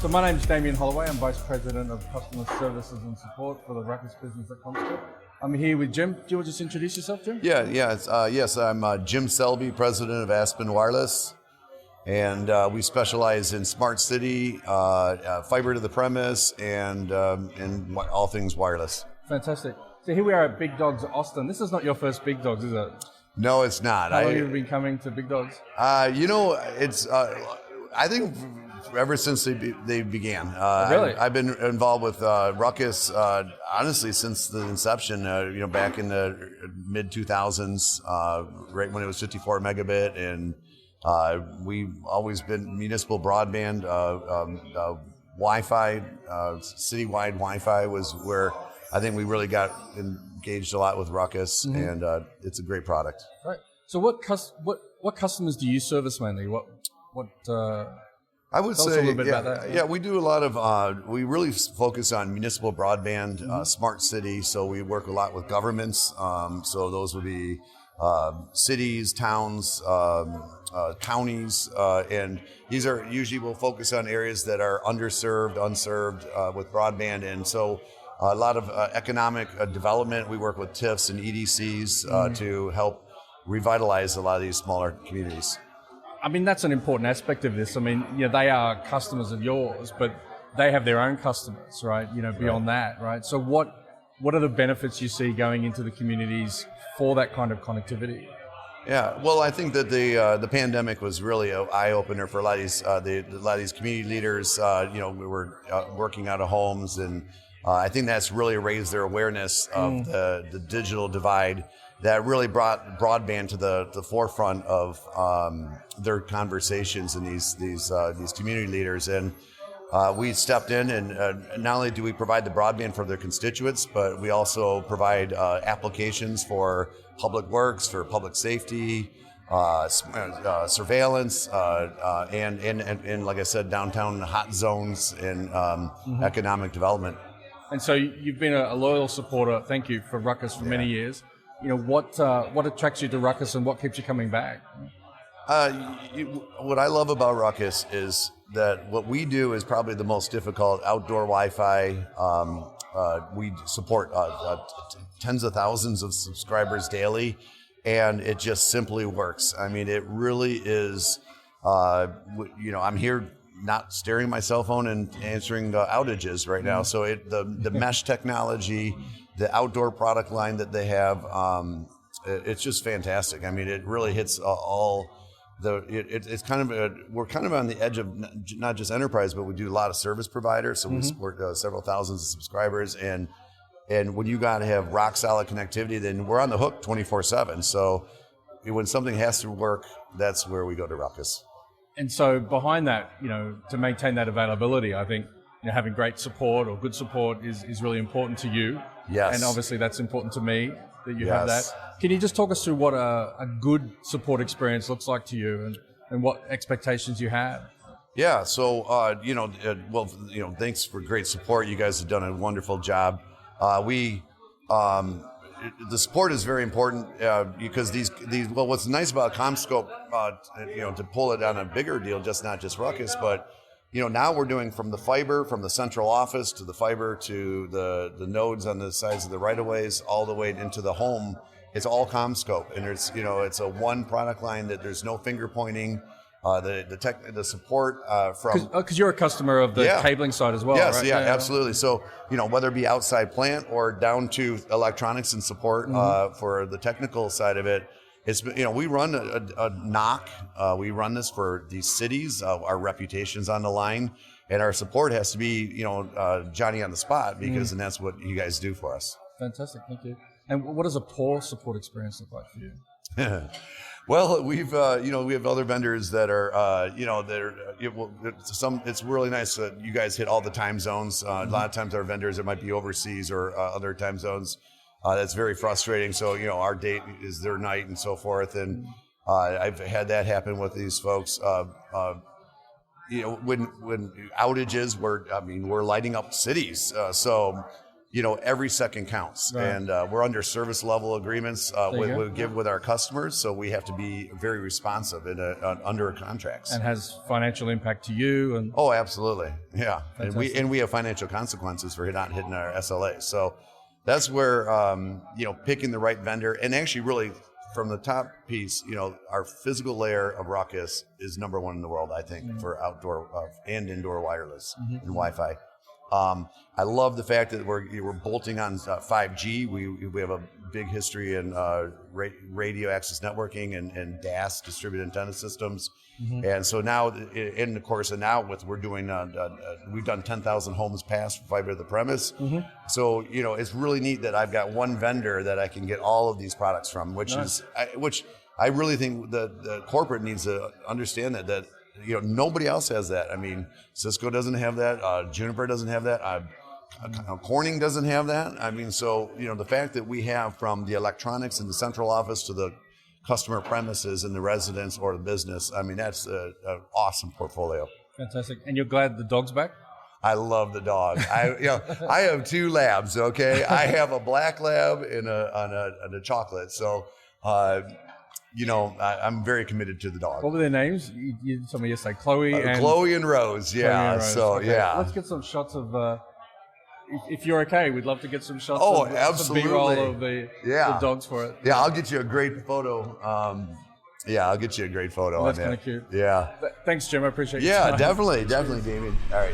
So my name's Damien Holloway. I'm Vice President of Customer Services and Support for the Ruckus business at Comscore. I'm here with Jim. Do you want to just introduce yourself, Jim? Yes, I'm Jim Selby, President of Aspen Wireless, and we specialize in smart city, fiber to the premise, and all things wireless. Fantastic. So here we are at Big Dogs Austin. This is not your first Big Dogs, is it? No, it's not. How long have you been coming to Big Dogs? It's I think ever since they began. Really? I've been involved with Ruckus honestly since the inception. Back in the mid 2000s, right when it was 54 megabit, and we've always been municipal broadband, Wi-Fi, citywide Wi-Fi was where I think we really got engaged a lot with Ruckus, and it's a great product. Right. So what customers do you service mainly? I would tell us say, a little bit about that. Yeah, we do a lot of, we really focus on municipal broadband, smart city. So we work a lot with governments. So those would be cities, towns, counties, and these are usually we'll focus on areas that are underserved, unserved with broadband. And so a lot of economic development. We work with TIFs and EDCs to help revitalize a lot of these smaller communities. I mean, that's an important aspect of this. I mean, they are customers of yours, but they have their own customers, right? Beyond that, right? So what are the benefits you see going into the communities for that kind of connectivity? Yeah, well, I think that the pandemic was really an eye opener for a lot of these community leaders. We were working out of homes, and I think that's really raised their awareness of the digital divide. That really brought broadband to the forefront of their conversations and these community leaders, and we stepped in, and not only do we provide the broadband for their constituents, but we also provide applications for public works, for public safety, surveillance, and like I said, downtown hot zones and economic development. And so you've been a loyal supporter. Thank you for Ruckus for many years. What attracts you to Ruckus and what keeps you coming back? What I love about Ruckus is that what we do is probably the most difficult outdoor Wi-Fi. We support tens of thousands of subscribers daily, and it just simply works. I mean, it really is, I'm here not staring at my cell phone and answering outages right now. So the mesh technology, the outdoor product line that they have, it's just fantastic. I mean, it really hits it's kind of we're kind of on the edge of not just enterprise, but we do a lot of service providers. So we support several thousands of subscribers, and when you got to have rock solid connectivity, then we're on the hook 24/7. So when something has to work, that's where we go to Ruckus. And so behind that, to maintain that availability, I think having great support or good support is really important to you. Yes. And obviously that's important to me that you have that. Can you just talk us through what a good support experience looks like to you and what expectations you have? Yeah. So, thanks for great support. You guys have done a wonderful job. The support is very important because what's nice about CommScope, to pull it on a bigger deal, not just Ruckus, but now we're doing from the fiber, from the central office to the fiber to the nodes on the sides of the right-of-ways, all the way into the home. It's all CommScope, and it's a one product line that there's no finger pointing. The support from because you're a customer of the cabling side as well. Yes, right? yeah, absolutely. So whether it be outside plant or down to electronics and support for the technical side of it. It's we run a knock. We run this for these cities. Our reputation's on the line, and our support has to be Johnny on the spot because and that's what you guys do for us. Fantastic, thank you. And what does a poor support experience look like for you? Well, we have other vendors that are it's really nice that you guys hit all the time zones. A lot of times our vendors that might be overseas or other time zones. That's very frustrating. So, our date is their night and so forth. And I've had that happen with these folks. When outages, we're lighting up cities. So every second counts, Right. and we're under service level agreements we give with our customers, so we have to be very responsive under contracts. And has financial impact to you. And Oh, absolutely, yeah. Fantastic. And we have financial consequences for not hitting our SLA. So that's where picking the right vendor, and actually really from the top piece, our physical layer of Ruckus is number one in the world, I think, for outdoor and indoor wireless and Wi-Fi. I love the fact that we're bolting on 5G. We have a big history in radio access networking and DAS, distributed antenna systems. And so now, and of course, we're doing, we've done 10,000 homes passed for fiber to the premise. So, it's really neat that I've got one vendor that I can get all of these products from, which I really think the corporate needs to understand that nobody else has that. I mean, Cisco doesn't have that. Juniper doesn't have that. Corning doesn't have that. I mean, so, the fact that we have from the electronics in the central office to the customer premises in the residence or the business, I mean, that's an awesome portfolio. Fantastic. And you're glad the dog's back? I love the dog. I have two labs, okay? I have a black lab and a chocolate. So, I'm very committed to the dog. What were their names? You told me yesterday, Chloe and Rose. Yeah. Chloe and Rose. So okay. yeah. Let's get some shots of. If you're okay, we'd love to get some shots. Oh, of absolutely. Some B-roll of the dogs for it. Yeah, I'll get you a great photo. I'll get you a great photo. Well, that's on that. kind of cute. Yeah. Thanks, Jim. I appreciate your Yeah, time. definitely, Damien. All right.